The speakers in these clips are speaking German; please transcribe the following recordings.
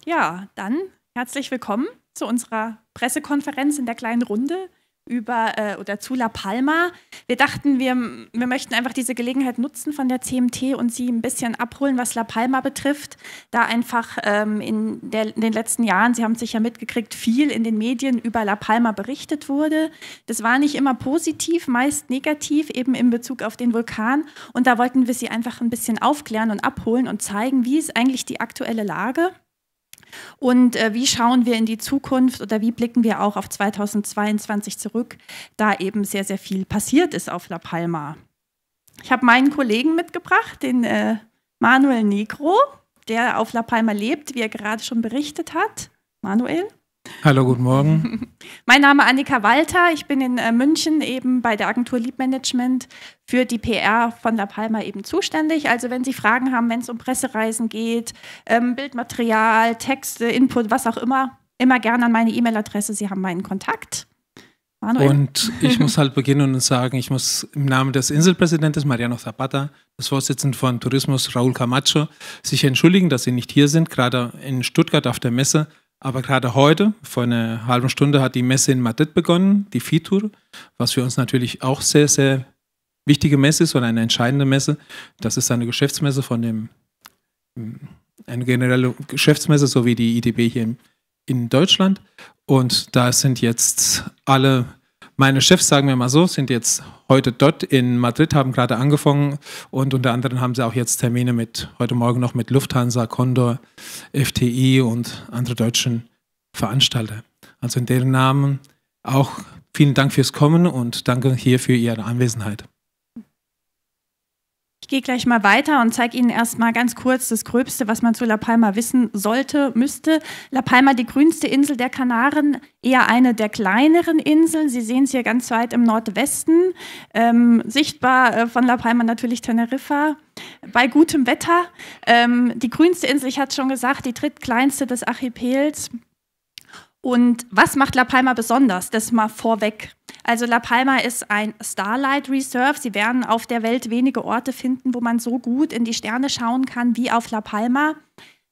Ja, dann herzlich willkommen zu unserer Pressekonferenz in der kleinen Runde zu La Palma. Wir dachten, wir möchten einfach diese Gelegenheit nutzen von der CMT und Sie ein bisschen abholen, was La Palma betrifft, da einfach in den letzten Jahren, Sie haben es sicher mitgekriegt, viel in den Medien über La Palma berichtet wurde. Das war nicht immer positiv, meist negativ, eben in Bezug auf den Vulkan. Und da wollten wir Sie einfach ein bisschen aufklären und abholen und zeigen, wie ist eigentlich die aktuelle Lage. Und wie schauen wir in die Zukunft oder wie blicken wir auch auf 2022 zurück, da eben sehr, sehr viel passiert ist auf La Palma. Ich habe meinen Kollegen mitgebracht, den Manuel Negro, der auf La Palma lebt, wie er gerade schon berichtet hat. Manuel? Hallo, guten Morgen. Mein Name ist Annika Walter, ich bin in München eben bei der Agentur Lead Management für die PR von La Palma eben zuständig. Also wenn Sie Fragen haben, wenn es um Pressereisen geht, Bildmaterial, Texte, Input, was auch immer gerne an meine E-Mail-Adresse, Sie haben meinen Kontakt. Manuel? Und ich muss halt beginnen und sagen, ich muss im Namen des Inselpräsidenten Mariano Zapata, des Vorsitzenden von Tourismus Raúl Camacho, sich entschuldigen, dass Sie nicht hier sind, gerade in Stuttgart auf der Messe. Aber gerade heute, vor einer halben Stunde, hat die Messe in Madrid begonnen, die FITUR, was für uns natürlich auch sehr, sehr wichtige Messe ist oder eine entscheidende Messe. Das ist eine Geschäftsmesse eine generelle Geschäftsmesse, so wie die IDB hier in Deutschland. Und da sind jetzt alle meine Chefs, sagen wir mal so, sind jetzt heute dort in Madrid, haben gerade angefangen und unter anderem haben sie auch jetzt Termine heute Morgen noch mit Lufthansa, Condor, FTI und andere deutschen Veranstalter. Also in deren Namen auch vielen Dank fürs Kommen und danke hier für Ihre Anwesenheit. Ich gehe gleich mal weiter und zeige Ihnen erstmal ganz kurz das Gröbste, was man zu La Palma wissen müsste. La Palma, die grünste Insel der Kanaren, eher eine der kleineren Inseln. Sie sehen es hier ganz weit im Nordwesten. Sichtbar von La Palma natürlich Teneriffa. Bei gutem Wetter. Die grünste Insel, ich hatte es schon gesagt, die drittkleinste des Archipels. Und was macht La Palma besonders? Das mal vorweg. Also La Palma ist ein Starlight Reserve. Sie werden auf der Welt wenige Orte finden, wo man so gut in die Sterne schauen kann wie auf La Palma.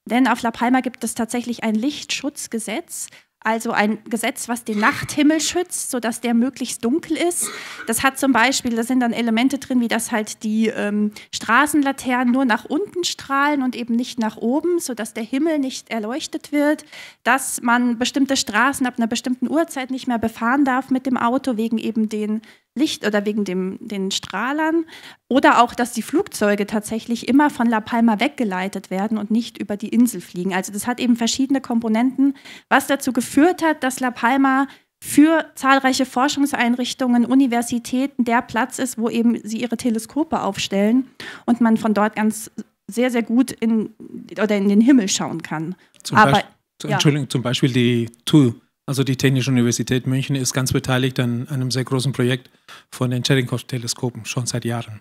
Denn auf La Palma gibt es tatsächlich ein Lichtschutzgesetz. Also ein Gesetz, was den Nachthimmel schützt, sodass der möglichst dunkel ist. Das hat zum Beispiel, da sind dann Elemente drin, wie dass halt die Straßenlaternen nur nach unten strahlen und eben nicht nach oben, sodass der Himmel nicht erleuchtet wird, dass man bestimmte Straßen ab einer bestimmten Uhrzeit nicht mehr befahren darf mit dem Auto, wegen eben den Licht oder wegen den Strahlern. Oder auch, dass die Flugzeuge tatsächlich immer von La Palma weggeleitet werden und nicht über die Insel fliegen. Also das hat eben verschiedene Komponenten, was dazu geführt hat, dass La Palma für zahlreiche Forschungseinrichtungen, Universitäten der Platz ist, wo eben sie ihre Teleskope aufstellen und man von dort ganz sehr, sehr gut in den Himmel schauen kann. Zum Beispiel die TU, also die Technische Universität München, ist ganz beteiligt an einem sehr großen Projekt von den Cherenkov-Teleskopen, schon seit Jahren.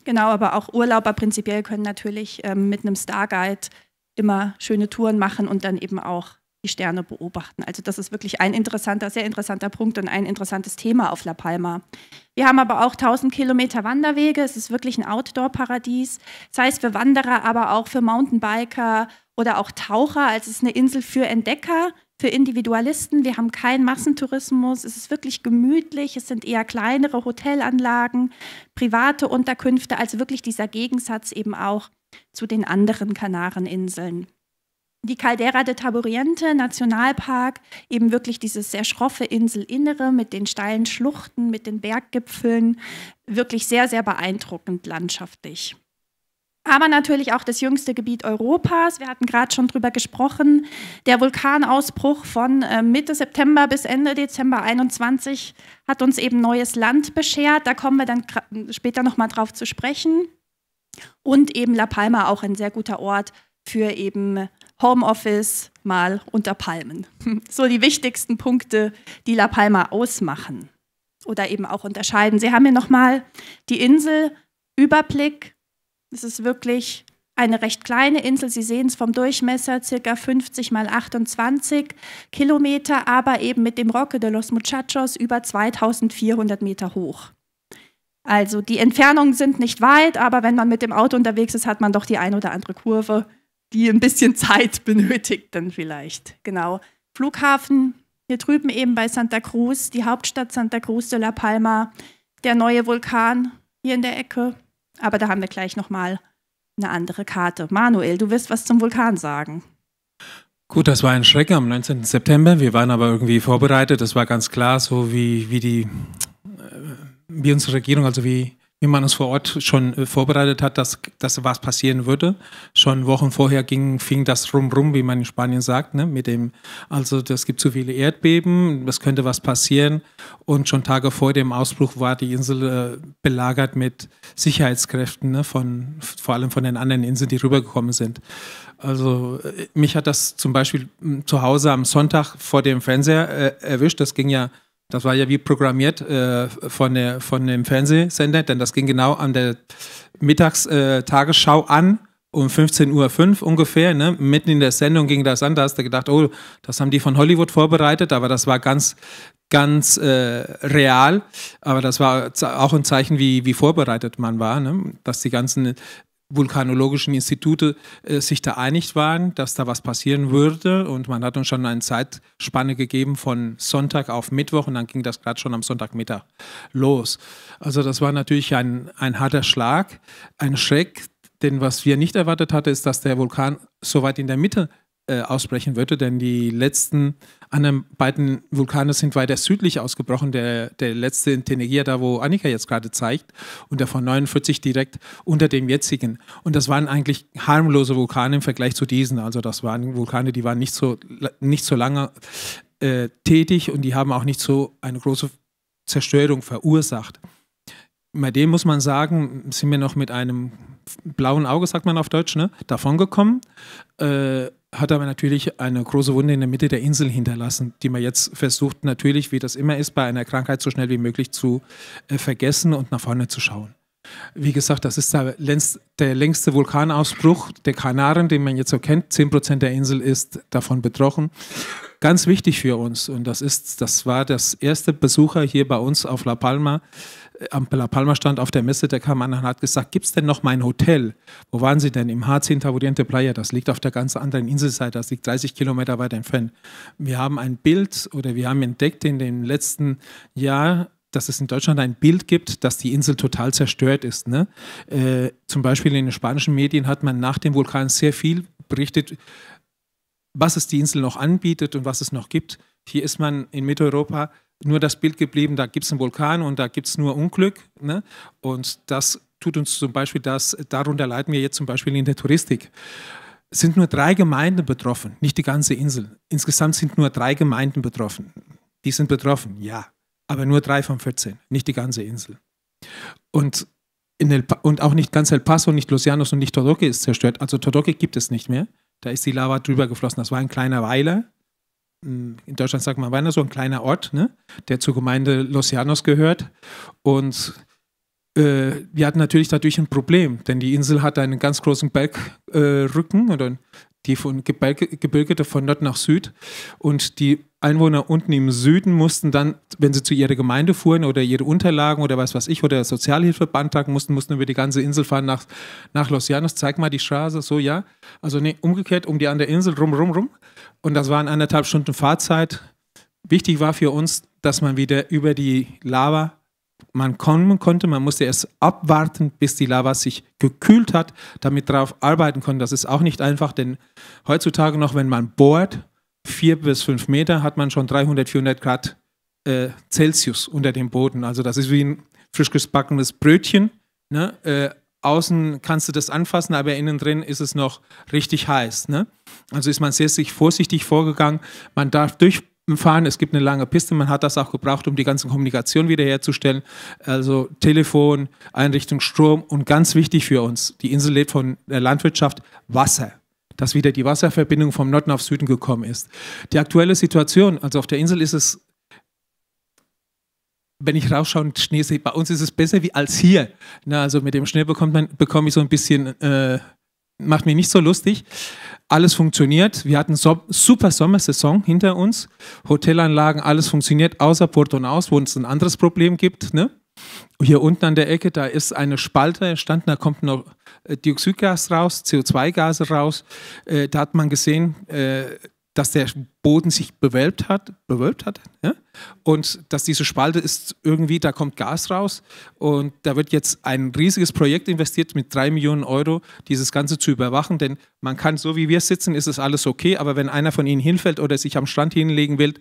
Genau, aber auch Urlauber prinzipiell können natürlich mit einem Starguide immer schöne Touren machen und dann eben auch die Sterne beobachten. Also das ist wirklich ein sehr interessanter Punkt und ein interessantes Thema auf La Palma. Wir haben aber auch 1000 Kilometer Wanderwege. Es ist wirklich ein Outdoor-Paradies. Das heißt für Wanderer, aber auch für Mountainbiker oder auch Taucher. Also es ist eine Insel für Entdecker, für Individualisten. Wir haben keinen Massentourismus. Es ist wirklich gemütlich. Es sind eher kleinere Hotelanlagen, private Unterkünfte. Also wirklich dieser Gegensatz eben auch zu den anderen Kanareninseln. Die Caldera de Taburiente, Nationalpark, eben wirklich dieses sehr schroffe Inselinnere mit den steilen Schluchten, mit den Berggipfeln, wirklich sehr, sehr beeindruckend landschaftlich. Aber natürlich auch das jüngste Gebiet Europas, wir hatten gerade schon drüber gesprochen, der Vulkanausbruch von Mitte September bis Ende Dezember 2021 hat uns eben neues Land beschert, da kommen wir dann später nochmal drauf zu sprechen. Und eben La Palma auch ein sehr guter Ort für eben Homeoffice mal unter Palmen. So die wichtigsten Punkte, die La Palma ausmachen oder eben auch unterscheiden. Sie haben hier nochmal die Inselüberblick. Es ist wirklich eine recht kleine Insel. Sie sehen es vom Durchmesser, ca. 50 mal 28 Kilometer, aber eben mit dem Roque de los Muchachos über 2400 Meter hoch. Also die Entfernungen sind nicht weit, aber wenn man mit dem Auto unterwegs ist, hat man doch die ein oder andere Kurve die ein bisschen Zeit benötigt dann vielleicht. Genau. Flughafen hier drüben eben bei Santa Cruz, die Hauptstadt Santa Cruz de la Palma, der neue Vulkan hier in der Ecke. Aber da haben wir gleich nochmal eine andere Karte. Manuel, du wirst was zum Vulkan sagen. Gut, das war ein Schreck am 19. September. Wir waren aber irgendwie vorbereitet. Das war ganz klar, so wie unsere Regierung, also wie man uns vor Ort schon vorbereitet hat, dass was passieren würde. Schon Wochen vorher fing das rum, wie man in Spanien sagt, ne? Also es gibt zu viele Erdbeben, es könnte was passieren. Und schon Tage vor dem Ausbruch war die Insel belagert mit Sicherheitskräften, ne? Vor allem von den anderen Inseln, die rübergekommen sind. Also mich hat das zum Beispiel zu Hause am Sonntag vor dem Fernseher erwischt. Das war ja wie programmiert von dem Fernsehsender, denn das ging genau an der Mittagstagesschau an, um 15:05 Uhr ungefähr. Ne? Mitten in der Sendung ging das an, da hast du gedacht, oh, das haben die von Hollywood vorbereitet, aber das war ganz real. Aber das war auch ein Zeichen, wie vorbereitet man war, ne? Dass die ganzen vulkanologischen Institute sich da einig waren, dass da was passieren würde, und man hat uns schon eine Zeitspanne gegeben von Sonntag auf Mittwoch, und dann ging das gerade schon am Sonntagmittag los. Also das war natürlich ein harter Schlag, ein Schreck, denn was wir nicht erwartet hatten, ist, dass der Vulkan so weit in der Mitte ausbrechen würde, denn die letzten anderen beiden Vulkane sind weiter südlich ausgebrochen. Der letzte in Tenerife, da wo Annika jetzt gerade zeigt, und der von 49 direkt unter dem jetzigen. Und das waren eigentlich harmlose Vulkane im Vergleich zu diesen. Also das waren Vulkane, die waren nicht so lange tätig, und die haben auch nicht so eine große Zerstörung verursacht. Bei dem muss man sagen, sind wir noch mit einem blauen Auge, sagt man auf Deutsch, ne, davongekommen. Hat aber natürlich eine große Wunde in der Mitte der Insel hinterlassen, die man jetzt versucht, natürlich, wie das immer ist, bei einer Krankheit so schnell wie möglich zu vergessen und nach vorne zu schauen. Wie gesagt, das ist der längste Vulkanausbruch der Kanaren, den man jetzt so kennt. 10% der Insel ist davon betroffen. Ganz wichtig für uns, und das war das erste Besucher hier bei uns auf La Palma. Am La Palma stand auf der Messe, der kam an und hat gesagt, gibt es denn noch mein Hotel? Wo waren Sie denn? Im H10 Taburiente Playa, das liegt auf der ganz anderen Inselseite, das liegt 30 Kilometer weit entfernt. Wir haben ein Bild, oder wir haben entdeckt in dem letzten Jahr, dass es in Deutschland ein Bild gibt, dass die Insel total zerstört ist. Ne? Zum Beispiel in den spanischen Medien hat man nach dem Vulkan sehr viel berichtet, was es die Insel noch anbietet und was es noch gibt. Hier ist man in Mitteleuropa nur das Bild geblieben, da gibt es einen Vulkan und da gibt es nur Unglück. Ne? Und das tut uns zum Beispiel darunter leiden wir jetzt zum Beispiel in der Touristik. Es sind nur 3 Gemeinden betroffen, nicht die ganze Insel. Insgesamt sind nur 3 Gemeinden betroffen. Die sind betroffen, ja, aber nur 3 von 14, nicht die ganze Insel. Und auch nicht ganz El Paso, nicht Los Llanos und nicht Todoque ist zerstört. Also Todoque gibt es nicht mehr. Da ist die Lava drüber geflossen. Das war ein kleiner Weiler. In Deutschland sagt man Weiler, so ein kleiner Ort, ne, der zur Gemeinde Los Llanos gehört. Und wir hatten natürlich dadurch ein Problem, denn die Insel hat einen ganz großen Bergrücken, oder die Gebirge von Nord nach Süd. Und die Einwohner unten im Süden mussten dann, wenn sie zu ihrer Gemeinde fuhren oder ihre Unterlagen oder was weiß ich, oder Sozialhilfe beantragen mussten über die ganze Insel fahren nach Los Llanos. Zeig mal die Straße, so, ja. Also nee, umgekehrt um die andere Insel, rum. Und das waren 1,5 Stunden Fahrzeit. Wichtig war für uns, dass man wieder über die Lava kommen konnte. Man musste erst abwarten, bis die Lava sich gekühlt hat, damit darauf arbeiten konnte. Das ist auch nicht einfach, denn heutzutage noch, wenn man bohrt, 4 bis 5 Meter, hat man schon 300, 400 Grad Celsius unter dem Boden. Also das ist wie ein frisch gebackenes Brötchen. Ne? Außen kannst du das anfassen, aber innen drin ist es noch richtig heiß. Ne? Also ist man sehr vorsichtig vorgegangen. Man darf durchfahren, es gibt eine lange Piste, man hat das auch gebraucht, um die ganze Kommunikation wiederherzustellen. Also Telefon, Einrichtung, Strom, und ganz wichtig für uns, die Insel lebt von der Landwirtschaft, Wasser. Dass wieder die Wasserverbindung vom Norden auf Süden gekommen ist. Die aktuelle Situation, also auf der Insel ist es, wenn ich rausschaue und Schnee sehe, bei uns ist es besser als hier. Na, also mit dem Schnee bekomme ich so ein bisschen, macht mich nicht so lustig. Alles funktioniert. Wir hatten super Sommersaison hinter uns. Hotelanlagen, alles funktioniert, außer Porto Naus, wo es ein anderes Problem gibt. Ne? Hier unten an der Ecke, da ist eine Spalte entstanden, da kommt noch Dioxidgas raus, CO2-Gase raus. Da hat man gesehen, dass der Boden sich bewölbt hat ja? Und dass diese Spalte ist irgendwie, da kommt Gas raus und da wird jetzt ein riesiges Projekt investiert mit 3 Millionen Euro, dieses Ganze zu überwachen, denn man kann, so wie wir sitzen, ist es alles okay, aber wenn einer von Ihnen hinfällt oder sich am Strand hinlegen will,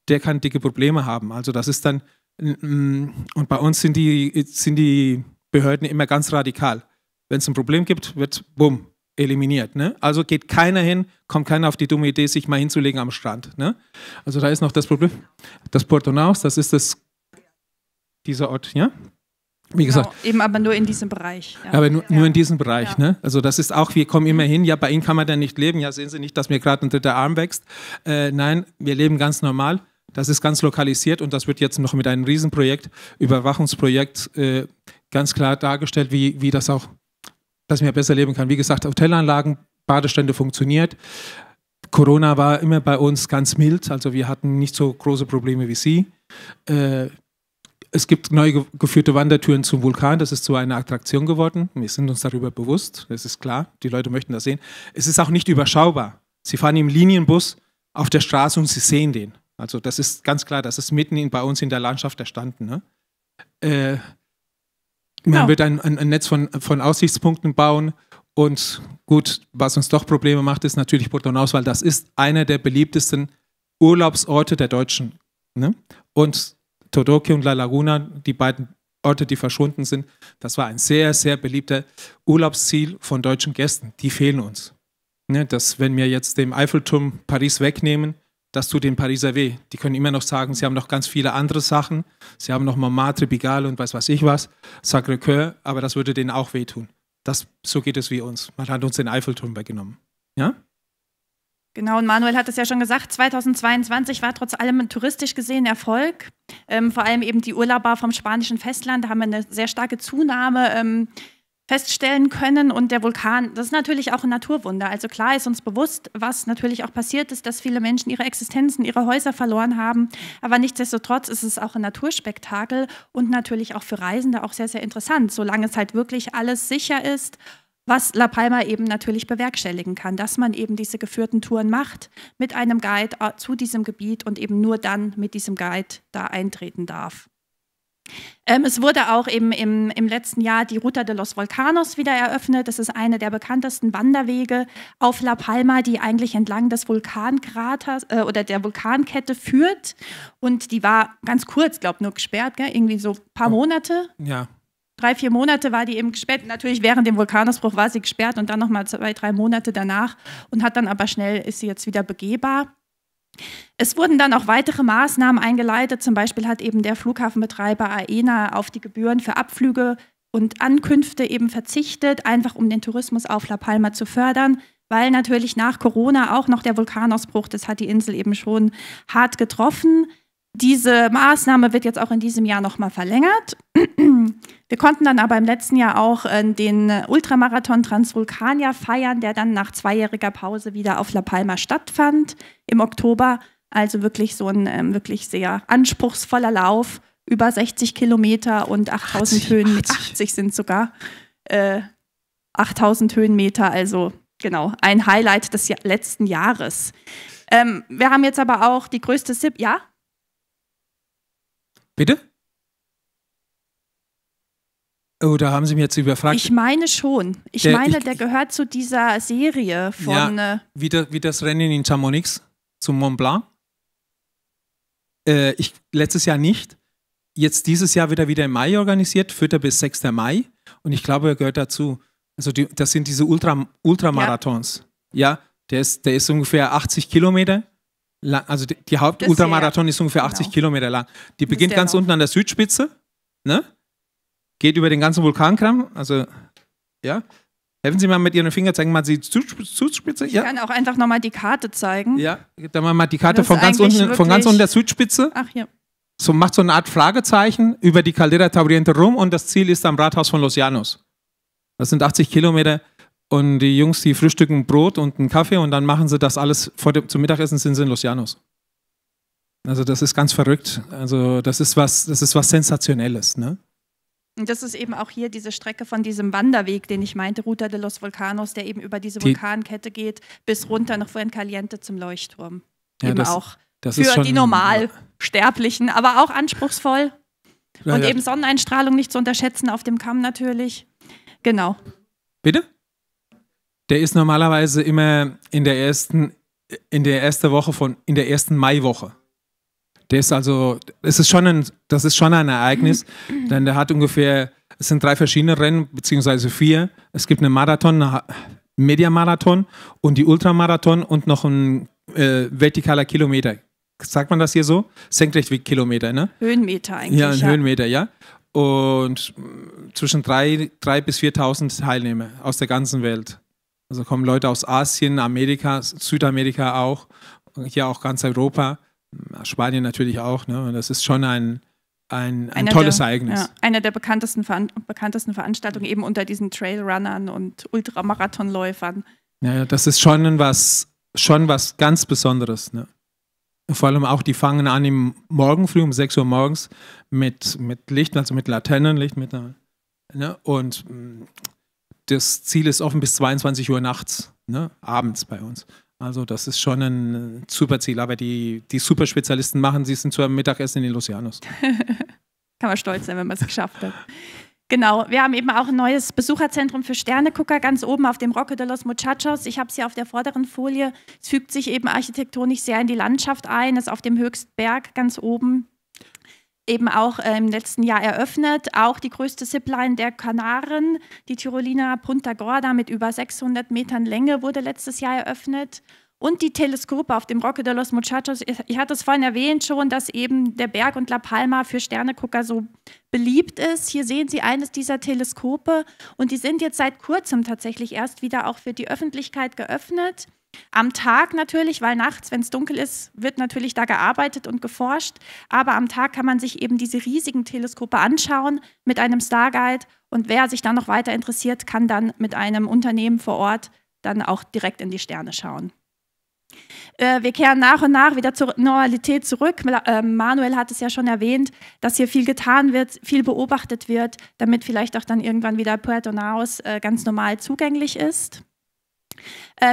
der kann dicke Probleme haben. Also das ist dann, und bei uns sind die Behörden immer ganz radikal. Wenn es ein Problem gibt, wird bumm, eliminiert. Ne? Also geht keiner hin, kommt keiner auf die dumme Idee, sich mal hinzulegen am Strand. Ne? Also da ist noch das Problem. Das Porto Naus, das ist dieser Ort, ja? Wie gesagt. Genau, eben aber nur in diesem Bereich. Ja. Aber nur in diesem Bereich. Ja. Ne? Also das ist auch, wir kommen immer hin, ja, bei Ihnen kann man da nicht leben. Ja, sehen Sie nicht, dass mir gerade ein dritter Arm wächst. Nein, wir leben ganz normal. Das ist ganz lokalisiert und das wird jetzt noch mit einem Riesenprojekt, Überwachungsprojekt, ganz klar dargestellt, wie das auch, dass man besser leben kann. Wie gesagt, Hotelanlagen, Badestände funktioniert. Corona war immer bei uns ganz mild, also wir hatten nicht so große Probleme wie Sie. Es gibt neu geführte Wandertouren zum Vulkan, das ist so eine Attraktion geworden. Wir sind uns darüber bewusst, das ist klar, die Leute möchten das sehen. Es ist auch nicht überschaubar. Sie fahren im Linienbus auf der Straße und Sie sehen den. Also das ist ganz klar, das ist mitten bei uns in der Landschaft erstanden. Ne? Man wird ein Netz von Aussichtspunkten bauen und gut, was uns doch Probleme macht, ist natürlich Porto Naus, weil das ist einer der beliebtesten Urlaubsorte der Deutschen. Ne? Und Todoque und La Laguna, die beiden Orte, die verschwunden sind, das war ein sehr, sehr beliebter Urlaubsziel von deutschen Gästen. Die fehlen uns. Ne? Wenn wir jetzt den Eiffelturm Paris wegnehmen, das tut den Pariser weh. Die können immer noch sagen, sie haben noch ganz viele andere Sachen. Sie haben noch Montmartre, Pigalle und weiß ich was, Sacré-Cœur, aber das würde denen auch wehtun. So geht es wie uns. Man hat uns den Eiffelturm weggenommen. Ja? Genau, und Manuel hat es ja schon gesagt, 2022 war trotz allem ein touristisch gesehen Erfolg. Vor allem eben die Urlauber vom spanischen Festland, da haben wir eine sehr starke Zunahme feststellen können. Und der Vulkan, das ist natürlich auch ein Naturwunder. Also klar ist uns bewusst, was natürlich auch passiert ist, dass viele Menschen ihre Existenzen, ihre Häuser verloren haben. Aber nichtsdestotrotz ist es auch ein Naturspektakel und natürlich auch für Reisende auch sehr, sehr interessant, solange es halt wirklich alles sicher ist, was La Palma eben natürlich bewerkstelligen kann, dass man eben diese geführten Touren macht mit einem Guide zu diesem Gebiet und eben nur dann mit diesem Guide da eintreten darf. Es wurde auch eben im letzten Jahr die Ruta de los Volcanos wieder eröffnet. Das ist eine der bekanntesten Wanderwege auf La Palma, die eigentlich entlang des Vulkankraters oder der Vulkankette führt. Und die war ganz kurz, glaube ich, nur gesperrt, gell? Irgendwie so ein paar Monate. Ja. 3, 4 Monate war die eben gesperrt. Natürlich während dem Vulkanausbruch war sie gesperrt und dann nochmal 2, 3 Monate danach und hat dann aber schnell, ist sie jetzt wieder begehbar. Es wurden dann auch weitere Maßnahmen eingeleitet. Zum Beispiel hat eben der Flughafenbetreiber Aena auf die Gebühren für Abflüge und Ankünfte eben verzichtet, einfach um den Tourismus auf La Palma zu fördern, weil natürlich nach Corona auch noch der Vulkanausbruch, das hat die Insel eben schon hart getroffen. Diese Maßnahme wird jetzt auch in diesem Jahr nochmal verlängert. Wir konnten dann aber im letzten Jahr auch den Ultramarathon Transvulcania feiern, der dann nach 2-jähriger Pause wieder auf La Palma stattfand im Oktober. Also wirklich so ein wirklich sehr anspruchsvoller Lauf, über 60 Kilometer und 8000 Höhenmeter, 80 sind sogar 8000 Höhenmeter, also genau, ein Highlight des letzten Jahres. Wir haben jetzt aber auch die größte ja? Bitte? Oh, da haben Sie mich jetzt überfragt. Ich meine schon. Der gehört zu dieser Serie von... Ja, wie das Rennen in Chamonix zum Mont Blanc. Letztes Jahr nicht. Jetzt dieses Jahr wird er wieder im Mai organisiert, 4. bis 6. Mai. Und ich glaube, er gehört dazu. Also das sind diese Ultramarathons. Ja, der ist ungefähr 80 Kilometer. Also die Hauptultramarathon ist ungefähr 80 Kilometer lang. Die beginnt ganz unten an der Südspitze, ne? Geht über den ganzen Vulkankram, also ja. Helfen Sie mal mit Ihren Fingern, zeigen mal die Südspitze. Ich kann auch einfach nochmal die Karte zeigen. Ja, dann mal die Karte von ganz unten der Südspitze. Ach ja. So macht so eine Art Fragezeichen über die Caldera Tauriente rum und das Ziel ist am Rathaus von Los Llanos. Das sind 80 Kilometer. Und die Jungs, die frühstücken Brot und einen Kaffee und dann machen sie das alles zum Mittagessen, sind sie in Los Llanos. Also das ist ganz verrückt. Also das ist was Sensationelles. Ne? Und das ist eben auch hier diese Strecke von diesem Wanderweg, den ich meinte, Ruta de los Volcanos, der eben über diese Vulkankette geht, bis runter nach Fuencaliente zum Leuchtturm. Ja, eben auch das für schon die Normalsterblichen, aber auch anspruchsvoll. Ja, und eben Sonneneinstrahlung nicht zu unterschätzen auf dem Kamm natürlich. Genau. Bitte? Der ist normalerweise immer in der ersten Maiwoche. Das ist schon ein Ereignis, denn der hat es sind 3 verschiedene Rennen, beziehungsweise 4. Es gibt einen Marathon, einen Mediamarathon und die Ultramarathon und noch ein vertikaler Kilometer. Sagt man das hier so? Senkrechtweg-Kilometer, ne? Höhenmeter eigentlich. Ja, ein Höhenmeter, ja. Und zwischen 3.000 bis 4.000 Teilnehmer aus der ganzen Welt. Also kommen Leute aus Asien, Amerika, Südamerika auch, hier auch ganz Europa, Spanien natürlich auch. Ne? Und das ist schon ein tolles Ereignis. Ja, eine der bekanntesten Veranstaltungen eben unter diesen Trailrunnern und Ultramarathonläufern. Ja, das ist schon was ganz Besonderes. Ne? Vor allem auch, die fangen an im Morgen früh um 6 Uhr morgens mit Licht, also mit Laternenlicht. Ne? Und das Ziel ist offen bis 22 Uhr nachts, ne? Abends bei uns. Also das ist schon ein super Ziel. Aber die Superspezialisten sind zu einem Mittagessen in Los Llanos. Kann man stolz sein, wenn man es geschafft hat. Genau, wir haben eben auch ein neues Besucherzentrum für Sternegucker ganz oben auf dem Roque de los Muchachos. Ich habe es hier auf der vorderen Folie. Es fügt sich eben architektonisch sehr in die Landschaft ein, ist auf dem höchsten Berg ganz oben. Eben auch im letzten Jahr eröffnet, auch die größte Zipline der Kanaren, die Tirolina Punta Gorda mit über 600 Metern Länge wurde letztes Jahr eröffnet. Und die Teleskope auf dem Roque de los Muchachos, ich hatte es vorhin erwähnt schon, dass eben der Berg und La Palma für Sternegucker so beliebt ist. Hier sehen Sie eines dieser Teleskope und die sind jetzt seit kurzem tatsächlich erst wieder auch für die Öffentlichkeit geöffnet. Am Tag natürlich, weil nachts, wenn es dunkel ist, wird natürlich da gearbeitet und geforscht. Aber am Tag kann man sich eben diese riesigen Teleskope anschauen mit einem Starguide. Und wer sich dann noch weiter interessiert, kann dann mit einem Unternehmen vor Ort dann auch direkt in die Sterne schauen. Wir kehren nach und nach wieder zur Normalität zurück. Manuel hat es ja schon erwähnt, dass hier viel getan wird, viel beobachtet wird, damit vielleicht auch dann irgendwann wieder Puerto Naos ganz normal zugänglich ist.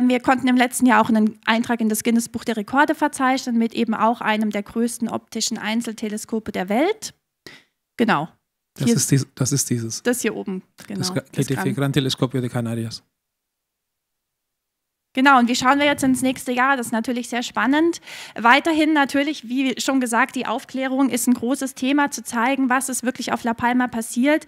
Wir konnten im letzten Jahr auch einen Eintrag in das Guinness-Buch der Rekorde verzeichnen mit eben auch einem der größten optischen Einzelteleskope der Welt. Genau. Das ist dieses. Das hier oben, genau. Das Gran Telescopio de Canarias. Genau, und wie schauen wir jetzt ins nächste Jahr? Das ist natürlich sehr spannend. Weiterhin natürlich, wie schon gesagt, die Aufklärung ist ein großes Thema, zu zeigen, was ist wirklich auf La Palma passiert.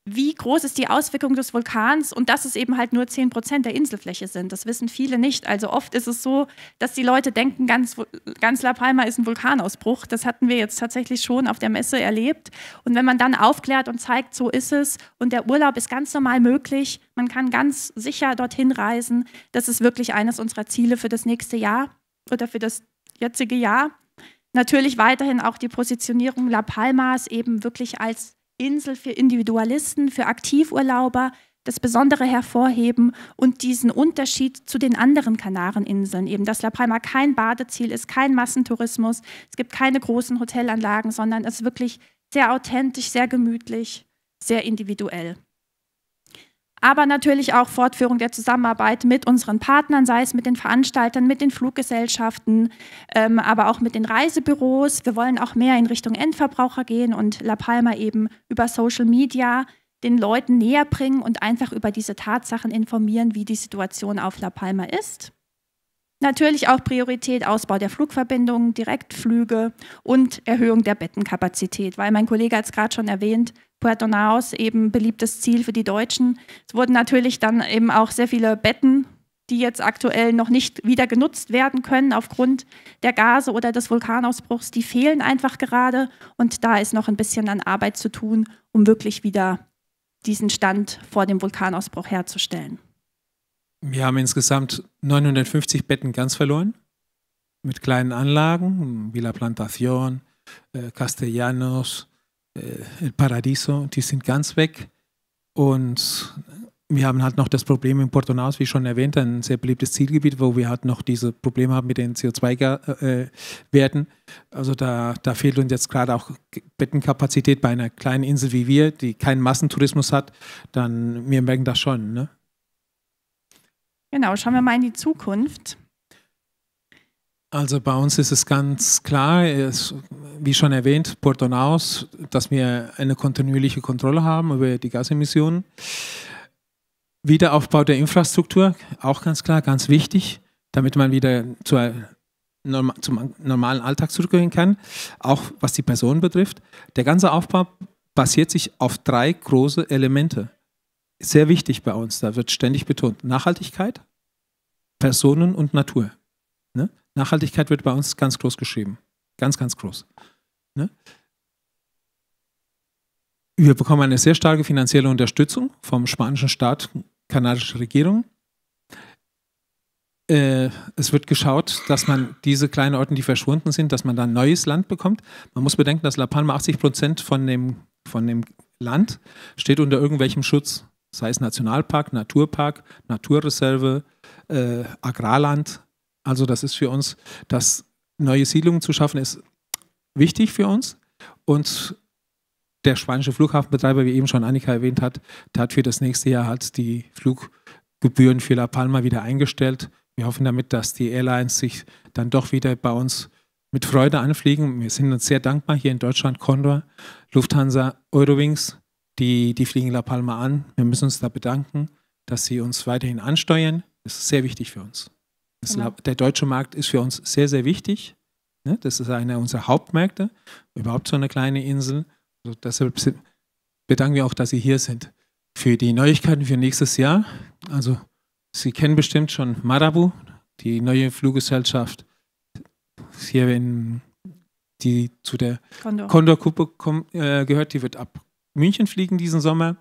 Wie groß ist die Auswirkung des Vulkans und dass es eben halt nur 10% der Inselfläche sind. Das wissen viele nicht. Also oft ist es so, dass die Leute denken, ganz La Palma ist ein Vulkanausbruch. Das hatten wir jetzt tatsächlich schon auf der Messe erlebt. Und wenn man dann aufklärt und zeigt, so ist es und der Urlaub ist ganz normal möglich, man kann ganz sicher dorthin reisen, das ist wirklich eines unserer Ziele für das nächste Jahr oder für das jetzige Jahr. Natürlich weiterhin auch die Positionierung La Palmas eben wirklich als Insel für Individualisten, für Aktivurlauber, das Besondere hervorheben und diesen Unterschied zu den anderen Kanareninseln, eben dass La Palma kein Badeziel ist, kein Massentourismus, es gibt keine großen Hotelanlagen, sondern es ist wirklich sehr authentisch, sehr gemütlich, sehr individuell. Aber natürlich auch Fortführung der Zusammenarbeit mit unseren Partnern, sei es mit den Veranstaltern, mit den Fluggesellschaften, aber auch mit den Reisebüros. Wir wollen auch mehr in Richtung Endverbraucher gehen und La Palma eben über Social Media den Leuten näher bringen und einfach über diese Tatsachen informieren, wie die Situation auf La Palma ist. Natürlich auch Priorität Ausbau der Flugverbindungen, Direktflüge und Erhöhung der Bettenkapazität, weil mein Kollege hat es gerade schon erwähnt, Puerto Naos eben beliebtes Ziel für die Deutschen. Es wurden natürlich dann eben auch sehr viele Betten, die jetzt aktuell noch nicht wieder genutzt werden können aufgrund der Gase oder des Vulkanausbruchs, die fehlen einfach gerade und da ist noch ein bisschen an Arbeit zu tun, um wirklich wieder diesen Stand vor dem Vulkanausbruch herzustellen. Wir haben insgesamt 950 Betten ganz verloren, mit kleinen Anlagen, Villa Plantación, Castellanos, El Paradiso, die sind ganz weg. Und wir haben halt noch das Problem in Portonaus, wie schon erwähnt, ein sehr beliebtes Zielgebiet, wo wir halt noch diese Probleme haben mit den CO2-Werten. Also da fehlt uns jetzt gerade auch Bettenkapazität bei einer kleinen Insel wie wir, die keinen Massentourismus hat. Dann, wir merken das schon. Ne? Genau, schauen wir mal in die Zukunft. Also bei uns ist es ganz klar, wie schon erwähnt, Portonaus, dass wir eine kontinuierliche Kontrolle haben über die Gasemissionen. Wiederaufbau der Infrastruktur, auch ganz klar, ganz wichtig, damit man wieder zum normalen Alltag zurückgehen kann, auch was die Personen betrifft. Der ganze Aufbau basiert sich auf 3 große Elemente. Sehr wichtig bei uns, da wird ständig betont, Nachhaltigkeit, Personen und Natur. Ne? Nachhaltigkeit wird bei uns ganz groß geschrieben, ganz, ganz groß. Ne? Wir bekommen eine sehr starke finanzielle Unterstützung vom spanischen Staat, kanadische Regierung. Es wird geschaut, dass man diese kleinen Orte, die verschwunden sind, dass man dann neues Land bekommt. Man muss bedenken, dass La Palma 80% von dem Land steht unter irgendwelchem Schutz, sei es Nationalpark, Naturpark, Naturreserve, Agrarland. Also das ist für uns, dass neue Siedlungen zu schaffen, ist wichtig für uns. Und der spanische Flughafenbetreiber, wie eben schon Annika erwähnt hat, der hat für das nächste Jahr halt die Fluggebühren für La Palma wieder eingestellt. Wir hoffen damit, dass die Airlines sich dann doch wieder bei uns mit Freude anfliegen. Wir sind uns sehr dankbar hier in Deutschland, Condor, Lufthansa, Eurowings, die fliegen La Palma an. Wir müssen uns da bedanken, dass sie uns weiterhin ansteuern. Das ist sehr wichtig für uns. Genau. Der deutsche Markt ist für uns sehr, sehr wichtig. Das ist einer unserer Hauptmärkte, überhaupt so eine kleine Insel. Also deshalb bedanken wir auch, dass Sie hier sind. Für die Neuigkeiten für nächstes Jahr, also Sie kennen bestimmt schon Marabu, die neue Fluggesellschaft hier, die zu der Condor-Gruppe gehört, die wird ab München fliegen diesen Sommer.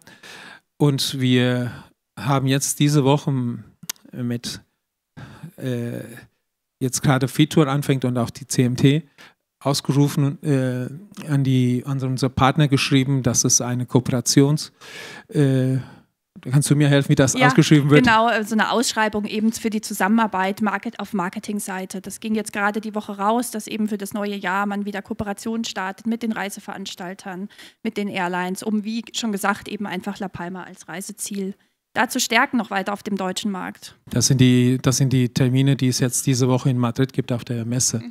Und wir haben jetzt diese Woche mit jetzt gerade Fitur anfängt und auch die CMT ausgerufen, an unsere Partner geschrieben, dass es eine kannst du mir helfen, wie das ausgeschrieben wird? Genau, so eine Ausschreibung eben für die Zusammenarbeit auf Marketingseite. Das ging jetzt gerade die Woche raus, dass eben für das neue Jahr man wieder Kooperationen startet mit den Reiseveranstaltern, mit den Airlines, um, wie schon gesagt, eben einfach La Palma als Reiseziel da zu stärken, noch weiter auf dem deutschen Markt. Das sind die Termine, die es jetzt diese Woche in Madrid gibt auf der Messe.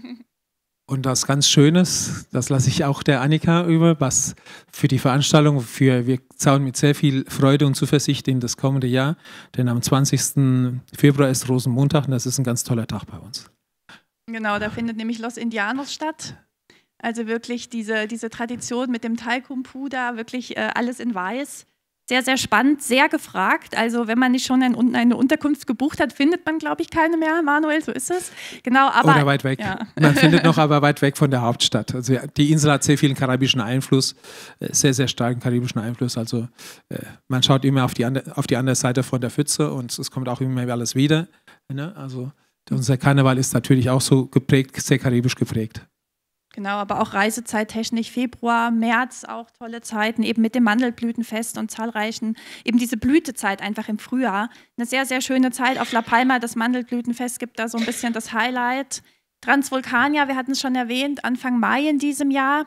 Und das ganz Schönes, das lasse ich auch der Annika über, was für die Veranstaltung, wir schauen mit sehr viel Freude und Zuversicht in das kommende Jahr, denn am 20. Februar ist Rosenmontag und das ist ein ganz toller Tag bei uns. Genau, da findet nämlich Los Indianos statt. Also wirklich diese Tradition mit dem Talkumpuder, wirklich alles in weiß. Sehr, sehr spannend, sehr gefragt. Also wenn man nicht schon eine Unterkunft gebucht hat, findet man, glaube ich, keine mehr, Manuel, so ist es. Genau, aber, oder weit weg. Ja. Man findet noch, aber weit weg von der Hauptstadt. Also die Insel hat sehr viel karibischen Einfluss, sehr, sehr starken karibischen Einfluss. Also man schaut immer auf die andere Seite von der Pfütze und es kommt auch immer alles wieder. Ne? Also unser Karneval ist natürlich auch so geprägt, sehr karibisch geprägt. Genau, aber auch reisezeittechnisch Februar, März auch tolle Zeiten, eben mit dem Mandelblütenfest und zahlreichen, eben diese Blütezeit einfach im Frühjahr. Eine sehr, sehr schöne Zeit auf La Palma, das Mandelblütenfest gibt da so ein bisschen das Highlight. Transvulkania, wir hatten es schon erwähnt, Anfang Mai in diesem Jahr.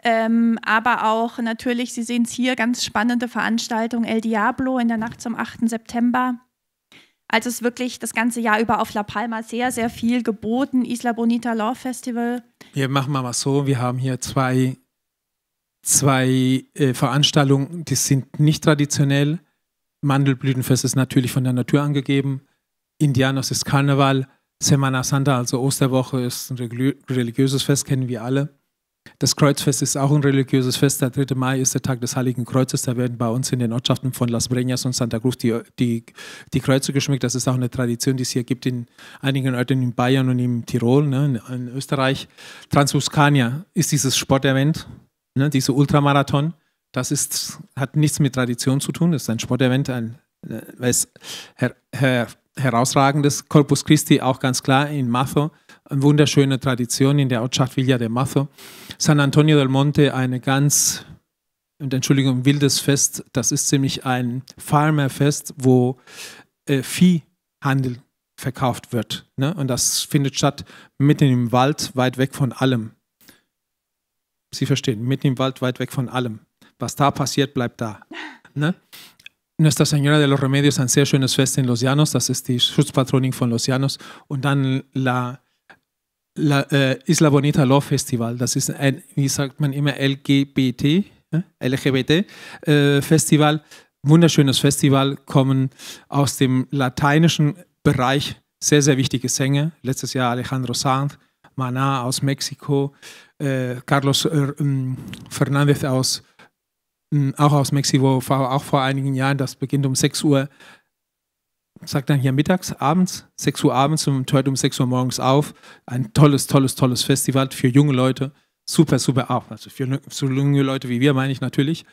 Aber auch natürlich, Sie sehen es hier, ganz spannende Veranstaltung El Diablo in der Nacht zum 8. September. Also es ist wirklich das ganze Jahr über auf La Palma sehr, sehr viel geboten. Isla Bonita Love Festival. Wir machen mal so, wir haben hier zwei Veranstaltungen, die sind nicht traditionell. Mandelblütenfest ist natürlich von der Natur angegeben. Indianos ist Karneval. Semana Santa, also Osterwoche, ist ein religiöses Fest, kennen wir alle. Das Kreuzfest ist auch ein religiöses Fest. Der 3. Mai ist der Tag des Heiligen Kreuzes. Da werden bei uns in den Ortschaften von Las Breñas und Santa Cruz die Kreuze geschmückt. Das ist auch eine Tradition, die es hier gibt in einigen Orten in Bayern und in Tirol, ne, in Österreich. Transvulkania ist dieses Sportevent, ne, diese Ultramarathon. Das hat nichts mit Tradition zu tun. Das ist ein Sportevent, ein herausragendes. Corpus Christi auch ganz klar in Mazo. Eine wunderschöne Tradition in der Ortschaft Villa de Mazo. San Antonio del Monte, eine ganz und Entschuldigung, wildes Fest, das ist ziemlich ein Farmerfest, wo Viehhandel verkauft wird. Ne? Und das findet statt mitten im Wald, weit weg von allem. Sie verstehen, mitten im Wald, weit weg von allem. Was da passiert, bleibt da. Ne? Nuestra Señora de los Remedios, ein sehr schönes Fest in Los Llanos, das ist die Schutzpatronin von Los Llanos. Und dann Isla Bonita Love Festival, das ist ein, wie sagt man immer, LGBT Festival. Wunderschönes Festival, kommen aus dem lateinischen Bereich sehr, sehr wichtige Sänger. Letztes Jahr Alejandro Sanz, Maná aus Mexiko, Carlos Fernández auch aus Mexiko, auch vor einigen Jahren. Das beginnt um 6 Uhr, sagt dann hier mittags, abends, 6 Uhr abends und hört um 6 Uhr morgens auf. Ein tolles Festival für junge Leute. Super auch. Also für so junge Leute wie wir, meine ich natürlich.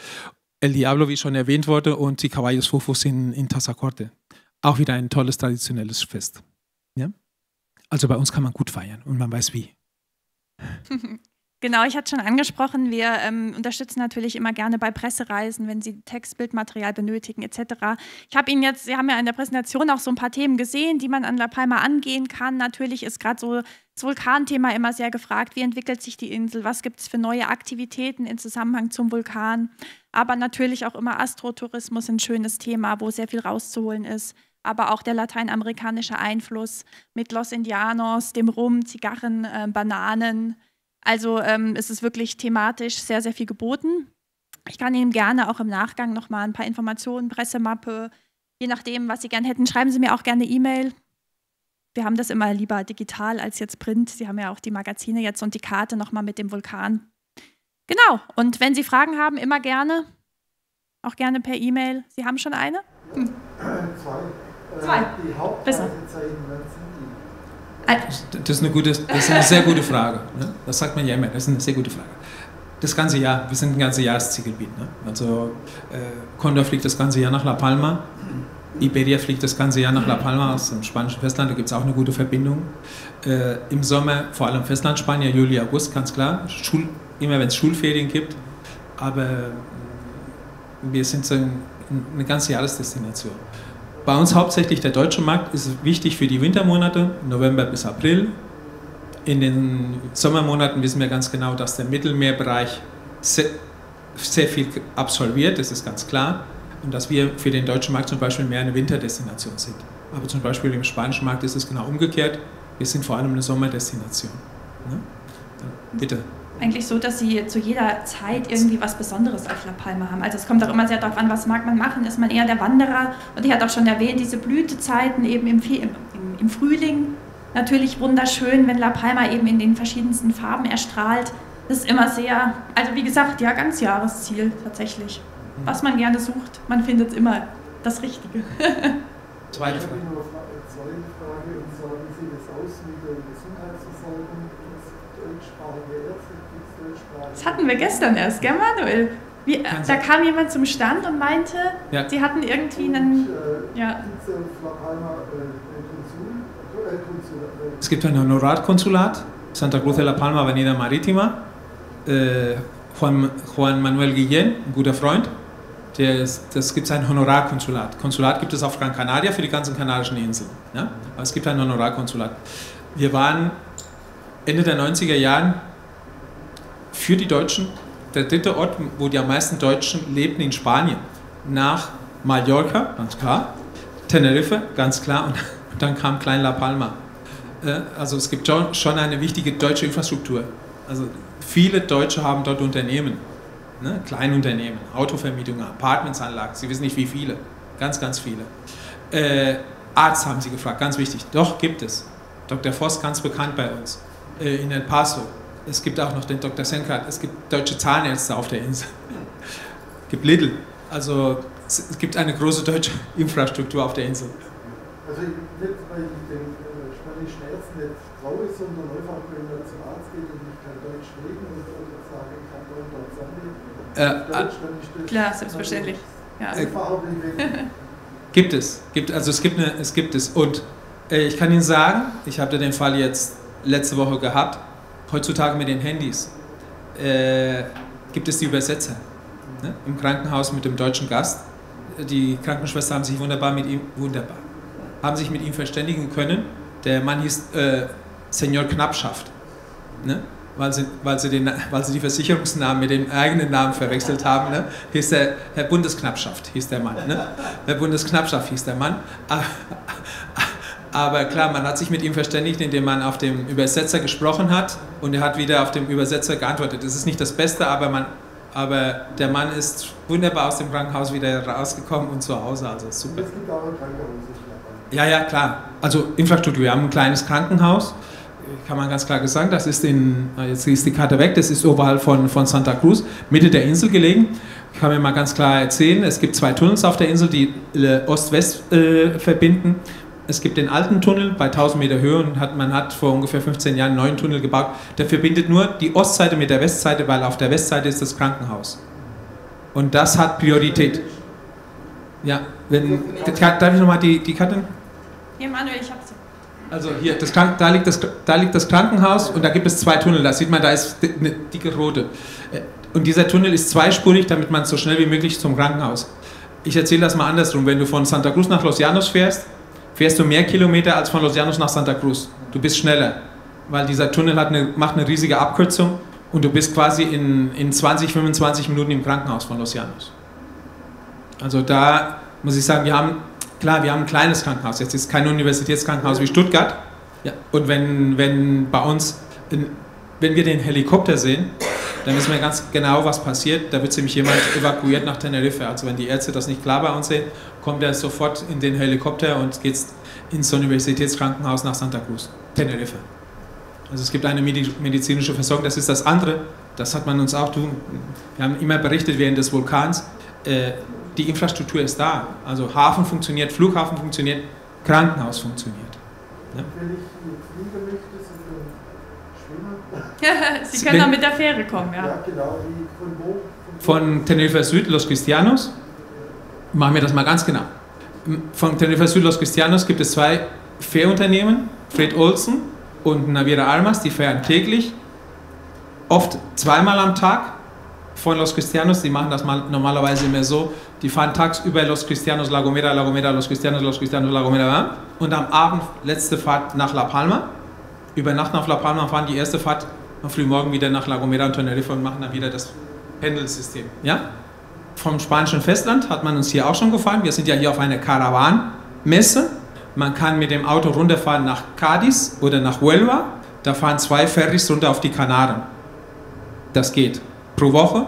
El Diablo, wie schon erwähnt wurde, und die Caballos Fofos in Tazacorte. Auch wieder ein tolles, traditionelles Fest. Ja? Also bei uns kann man gut feiern und man weiß wie. Genau, ich hatte schon angesprochen, wir unterstützen natürlich immer gerne bei Pressereisen, wenn Sie Textbildmaterial benötigen etc. Ich habe Ihnen jetzt, Sie haben ja in der Präsentation auch so ein paar Themen gesehen, die man an La Palma angehen kann. Natürlich ist gerade so das Vulkanthema immer sehr gefragt. Wie entwickelt sich die Insel? Was gibt es für neue Aktivitäten im Zusammenhang zum Vulkan? Aber natürlich auch immer Astrotourismus, ein schönes Thema, wo sehr viel rauszuholen ist. Aber auch der lateinamerikanische Einfluss mit Los Indianos, dem Rum, Zigarren, Bananen. Also es ist wirklich thematisch sehr, sehr viel geboten. Ich kann Ihnen gerne auch im Nachgang nochmal ein paar Informationen, Pressemappe, je nachdem, was Sie gerne hätten, schreiben Sie mir auch gerne E-Mail. Wir haben das immer lieber digital als jetzt Print. Sie haben ja auch die Magazine jetzt und die Karte nochmal mit dem Vulkan. Genau, und wenn Sie Fragen haben, immer gerne, auch gerne per E-Mail. Sie haben schon eine? Zwei. Die Hauptreisezeiten, wann sind die? Das ist eine sehr gute Frage. Ne? Das sagt man ja immer, das ist eine sehr gute Frage. Das ganze Jahr, wir sind ein ganzes Jahreszielgebiet. Ne? Also Condor fliegt das ganze Jahr nach La Palma, Iberia fliegt das ganze Jahr nach La Palma aus dem spanischen Festland, da gibt es auch eine gute Verbindung. Im Sommer vor allem Festland-Spanier, Juli, August, ganz klar, immer wenn es Schulferien gibt, aber wir sind so eine ganze Jahresdestination. Bei uns hauptsächlich der deutsche Markt ist wichtig für die Wintermonate, November bis April. In den Sommermonaten wissen wir ganz genau, dass der Mittelmeerbereich sehr viel absolviert, das ist ganz klar. Und dass wir für den deutschen Markt zum Beispiel mehr eine Winterdestination sind. Aber zum Beispiel im spanischen Markt ist es genau umgekehrt. Wir sind vor allem eine Sommerdestination. Ne? Bitte. Eigentlich so, dass Sie zu jeder Zeit irgendwie was Besonderes auf La Palma haben. Also es kommt auch immer sehr darauf an, was mag man machen. Ist man eher der Wanderer? Und ich hatte auch schon erwähnt, diese Blütezeiten eben im Frühling. Natürlich wunderschön, wenn La Palma eben in den verschiedensten Farben erstrahlt. Das ist immer sehr, also wie gesagt, ja, ganz Jahresziel tatsächlich. Was man gerne sucht, man findet immer das Richtige. Zweite Frage. Ich habe noch eine zweite Frage, und zwar, wie sieht es aus mit der Gesundheitsversorgung? Gibt es deutschsprachige Ärzte? Das hatten wir gestern erst, gell Manuel? Da kam jemand zum Stand und meinte, ja, Sie hatten irgendwie einen... Ja. Es gibt ein Honorarkonsulat, Santa Cruz de la Palma, Avenida Marítima. Juan Manuel Guillén, ein guter Freund, das gibt ein Honorarkonsulat. Konsulat gibt es auf Gran Canaria für die ganzen kanarischen Inseln. Ja? Aber es gibt ein Honorarkonsulat. Wir waren Ende der 90er Jahren für die Deutschen der dritte Ort, wo die am meisten Deutschen lebten in Spanien. Nach Mallorca, ganz klar, Tenerife, ganz klar, und dann kam Klein La Palma. Also es gibt schon eine wichtige deutsche Infrastruktur. Also viele Deutsche haben dort Unternehmen, ne? Kleinunternehmen, Autovermietungen, Apartmentsanlagen, Sie wissen nicht wie viele, ganz, ganz viele. Arzt haben Sie gefragt, ganz wichtig, doch gibt es. Dr. Voss, ganz bekannt bei uns, in El Paso. Es gibt auch noch den Dr. Senkrat, es gibt deutsche Zahnärzte auf der Insel. Es gibt Lidl, also es gibt eine große deutsche Infrastruktur auf der Insel. Also nicht, weil ich den spanischen Ärzten nicht traue, sondern einfach, wenn man zum Arzt geht und ich kann Deutsch reden oder sage, ich kann dort sein. Klar, selbstverständlich. Ja. Gibt es. Es gibt es. Und ich kann Ihnen sagen, ich habe den Fall jetzt letzte Woche gehabt, heutzutage mit den Handys gibt es die Übersetzer. ne, im Krankenhaus mit dem deutschen Gast. Die Krankenschwester haben sich haben sich mit ihm verständigen können. Der Mann hieß Senior Knappschaft, ne? Weil sie die Versicherungsnamen mit dem eigenen Namen verwechselt haben. Ne? Hieß der Herr Bundesknappschaft, hieß der Mann. Ne? Herr Bundesknappschaft hieß der Mann. Aber klar, man hat sich mit ihm verständigt, indem man auf dem Übersetzer gesprochen hat und er hat wieder auf dem Übersetzer geantwortet. Das ist nicht das Beste, aber der Mann ist wunderbar aus dem Krankenhaus wieder rausgekommen und zu Hause, also super. Es gibt auch ein Krankenhaus. Ja, klar. Also Infrastruktur, wir haben ein kleines Krankenhaus, kann man ganz klar sagen, das ist jetzt ist die Karte weg, das ist oberhalb von Santa Cruz, Mitte der Insel gelegen. Ich kann mir mal ganz klar erzählen, es gibt 2 Tunnels auf der Insel, die Ost-West verbinden. Es gibt den alten Tunnel bei 1000 Meter Höhe und man hat vor ungefähr 15 Jahren einen neuen Tunnel gebaut. Der verbindet nur die Ostseite mit der Westseite, weil auf der Westseite ist das Krankenhaus. Und das hat Priorität. Ja, darf ich nochmal die Karte? Hier, Manuel, ich hab's. Also hier, da liegt das Krankenhaus und da gibt es 2 Tunnel. Da sieht man, da ist eine dicke rote. Und dieser Tunnel ist zweispurig, damit man so schnell wie möglich zum Krankenhaus. Ich erzähle das mal andersrum. Wenn du von Santa Cruz nach Los Llanos fährst du mehr Kilometer als von Los Llanos nach Santa Cruz. Du bist schneller, weil dieser Tunnel macht eine riesige Abkürzung und du bist quasi in 20, 25 Minuten im Krankenhaus von Los Llanos. Also da muss ich sagen, wir haben ein kleines Krankenhaus, jetzt ist kein Universitätskrankenhaus wie Stuttgart. Ja, und wenn wir den Helikopter sehen, dann wissen wir ganz genau, was passiert. Da wird nämlich jemand evakuiert nach Teneriffa. Also wenn die Ärzte das nicht klar bei uns sehen, kommt er sofort in den Helikopter und geht ins Universitätskrankenhaus nach Santa Cruz, Teneriffa. Also es gibt eine medizinische Versorgung, das ist das andere. Das hat man uns auch tun. Wir haben immer berichtet während des Vulkans, die Infrastruktur ist da. Also Hafen funktioniert, Flughafen funktioniert, Krankenhaus funktioniert. Ja? Wenn ich fliegen möchte, Sie können schwimmen. Sie können auch mit der Fähre kommen, ja. Ja, genau. Von wo? Von Teneriffa Süd, Los Cristianos. Machen wir das mal ganz genau. Von Teneriffa Süd, Los Cristianos gibt es 2 Fährunternehmen, Fred Olsen und Naviera Almas, die fahren täglich, oft 2-mal am Tag von Los Cristianos. Die machen das normalerweise immer so, die fahren tagsüber Los Cristianos, La Gomera, Los Cristianos, La Gomera und am Abend letzte Fahrt nach La Palma. Übernachten auf La Palma, fahren die erste Fahrt am Frühmorgen wieder nach La Gomera und Teneriffa und machen dann wieder das Pendelsystem. Ja? Vom spanischen Festland hat man uns hier auch schon gefahren. Wir sind ja hier auf einer Karawanmesse. Man kann mit dem Auto runterfahren nach Cádiz oder nach Huelva. Da fahren 2 Ferries runter auf die Kanaren. Das geht. Pro Woche.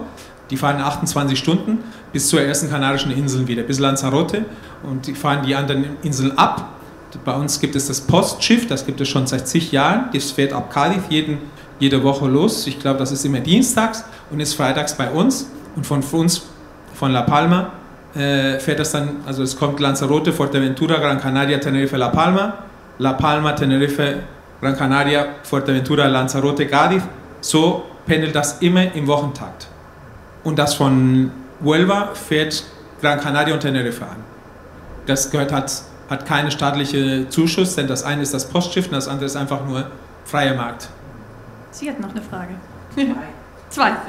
Die fahren 28 Stunden bis zur ersten kanarischen Insel wieder, bis Lanzarote. Und die fahren die anderen Inseln ab. Bei uns gibt es das Postschiff, das gibt es schon seit zig Jahren. Das fährt ab Cádiz jede Woche los. Ich glaube, das ist immer dienstags und ist freitags bei uns. Und von uns, von La Palma, fährt das dann, also es kommt Lanzarote, Fuerteventura, Gran Canaria, Tenerife, La Palma, Tenerife, Gran Canaria, Fuerteventura, Lanzarote, Cádiz. So pendelt das immer im Wochentakt. Und das von Huelva fährt Gran Canaria und Tenerife an. Das hat keine staatliche Zuschuss, denn das eine ist das Postschiff und das andere ist einfach nur freier Markt. Sie hat noch eine Frage. 2.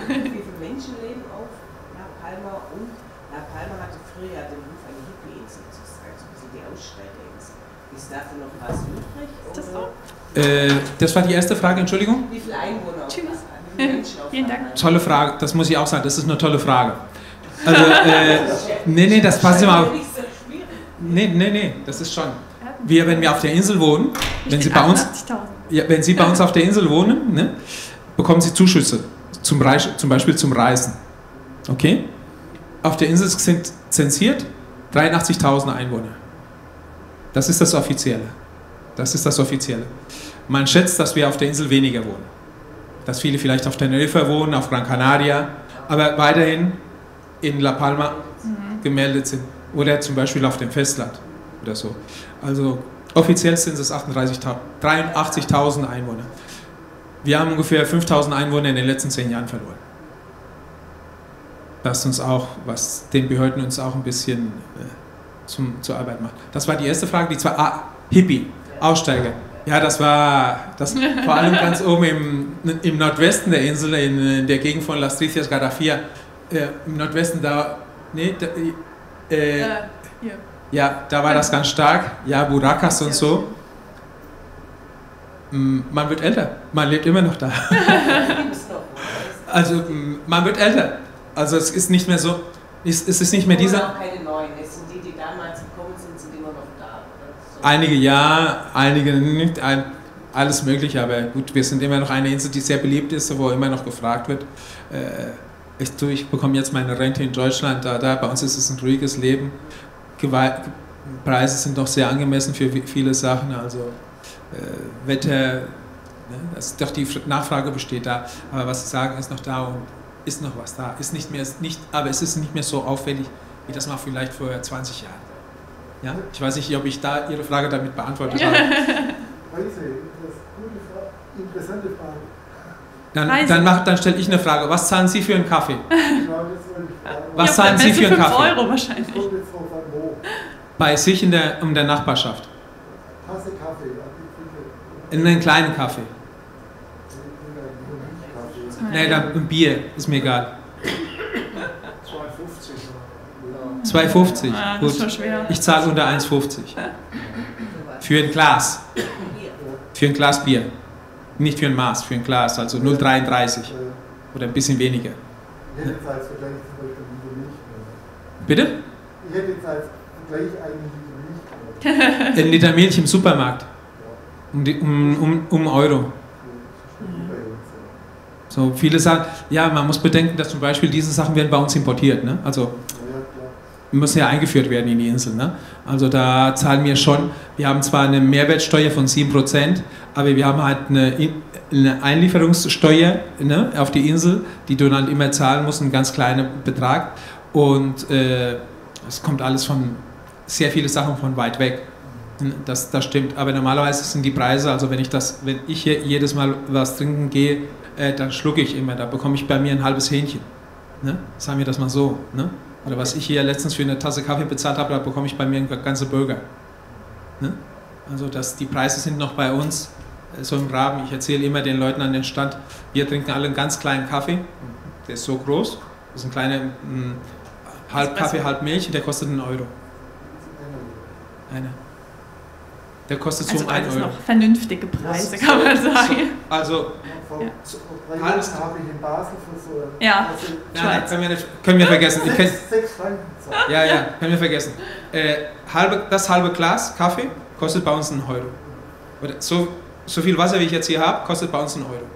Wie viele Menschen leben auf La Palma und La Palma hatte früher den Ruf, eine Hippie-Insel zu sein, so ein bisschen die Aussteigerinsel. Ist dafür noch was übrig? Ist das so? Das war die erste Frage, Entschuldigung? Wie viele Einwohner auf La Palma? Vielen Dank. Tolle Frage, das muss ich auch sagen, das ist eine tolle Frage. Also, nee, das passt immer auf. Nee, das ist schon. Wenn wir auf der Insel wohnen, wenn Sie bei uns auf der Insel wohnen, ne, bekommen Sie Zuschüsse, zum Beispiel zum Reisen. Okay? Auf der Insel sind zensiert 83.000 Einwohner. Das ist das Offizielle. Man schätzt, dass wir auf der Insel weniger wohnen. Dass viele vielleicht auf Teneriffa wohnen, auf Gran Canaria, aber weiterhin in La Palma gemeldet sind. Oder zum Beispiel auf dem Festland oder so. Also offiziell sind es 83.000 Einwohner. Wir haben ungefähr 5.000 Einwohner in den letzten 10 Jahren verloren. Das uns auch, was den Behörden uns auch ein bisschen zur Arbeit macht. Das war die erste Frage. Die zweite, Hippie, Aussteiger. Ja, das war vor allem ganz oben im Nordwesten der Insel, in der Gegend von Las Tricias, Garafía, Im Nordwesten da, nee, da, Hier. ja, da war das ganz stark, ja, Burakas und so. Man wird älter, man lebt immer noch da. Also man wird älter, also es ist nicht mehr so, es ist nicht mehr dieser... Auch keine neuen, es sind die damals gekommen sind immer noch da. Oder so. Einige ja, einige nicht, alles mögliche, aber gut, wir sind immer noch eine Insel, die sehr beliebt ist, wo immer noch gefragt wird. Ich bekomme jetzt meine Rente in Deutschland, da bei uns ist es ein ruhiges Leben. Preise sind noch sehr angemessen für viele Sachen, also Wetter, ne, doch die Nachfrage besteht da, aber was Sie sagen, ist noch da und ist noch was da. Ist nicht mehr, aber es ist nicht mehr so auffällig, wie das mal vielleicht vor 20 Jahren. Ja? Ich weiß nicht, ob ich da Ihre Frage damit beantwortet habe. Interessante Frage. Dann stelle ich eine Frage. Was zahlen Sie für einen Kaffee? Was Ja, zahlen Sie für einen 5 Kaffee? Euro wahrscheinlich. Bei sich in der Nachbarschaft. Tasse Kaffee. In einen kleinen Kaffee. Nee, dann ein Bier, ist mir egal. 2,50. Ah, das Gut. ist schon schwer. Ich zahle unter 1,50. Für ein Glas. Für ein Glas Bier. Nicht für ein Maß, für ein Glas, also 0,33. Oder ein bisschen weniger. Ich hätte jetzt als Vergleich zum Beispiel Liter Milch. Bitte? Ich hätte jetzt als Vergleich einen Liter Milch. Ein Liter Milch im Supermarkt. Um Euro. So, viele sagen, ja, man muss bedenken, dass zum Beispiel diese Sachen werden bei uns importiert. Ne? Also müssen ja eingeführt werden in die Insel. Ne? Also da zahlen wir schon, wir haben zwar eine Mehrwertsteuer von 7%, aber wir haben halt eine Einlieferungssteuer, ne, auf die Insel, die du dann immer zahlen musst, einen ganz kleinen Betrag. Und es kommt alles von, sehr viele Sachen von weit weg. Das stimmt, aber normalerweise sind die Preise, also wenn ich hier jedes Mal was trinken gehe, dann schlucke ich immer, da bekomme ich bei mir ein halbes Hähnchen. Ne? Sagen wir das mal so. Ne? Oder was ich hier letztens für eine Tasse Kaffee bezahlt habe, da bekomme ich bei mir einen ganzen Burger. Ne? Also die Preise sind noch bei uns so im Rahmen. Ich erzähle immer den Leuten an den Stand, wir trinken alle einen ganz kleinen Kaffee, der ist so groß, das ist ein kleiner halb Kaffee, halb Milch und der kostet 1 Euro. Der kostet so Also 1 das Euro. noch vernünftige Preise, kann man sagen. Also, Alles habe ich in Basel für so. Ja. nein, können wir vergessen. 6 Franken zahlen. Ja, können wir vergessen. Das halbe Glas Kaffee kostet bei uns 1 Euro. Oder so viel Wasser, wie ich jetzt hier habe, kostet bei uns 1 Euro.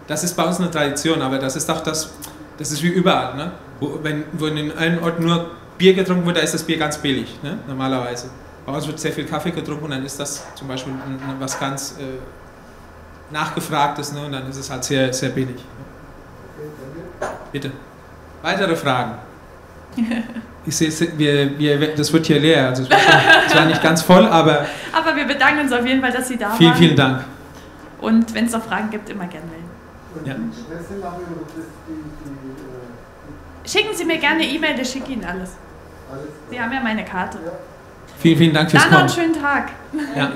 Das ist bei uns eine Tradition, aber das ist doch das ist wie überall. Ne? Wo in einem Ort nur Bier getrunken wird, da ist das Bier ganz billig, ne? Normalerweise. Bei uns wird sehr viel Kaffee getrunken und dann ist das zum Beispiel was ganz Nachgefragtes, ne? Und dann ist es halt sehr, sehr billig. Ne? Bitte. Weitere Fragen? Ich sehe, das wird hier leer, also es war nicht ganz voll, aber... Aber wir bedanken uns auf jeden Fall, dass Sie da waren. Vielen Dank. Und wenn es noch Fragen gibt, immer gerne melden. Ja. Schicken Sie mir gerne eine E-Mail, ich schicke Ihnen alles. Sie haben ja meine Karte. Vielen Dank fürs Dann noch einen Kommen. schönen Tag. Ja.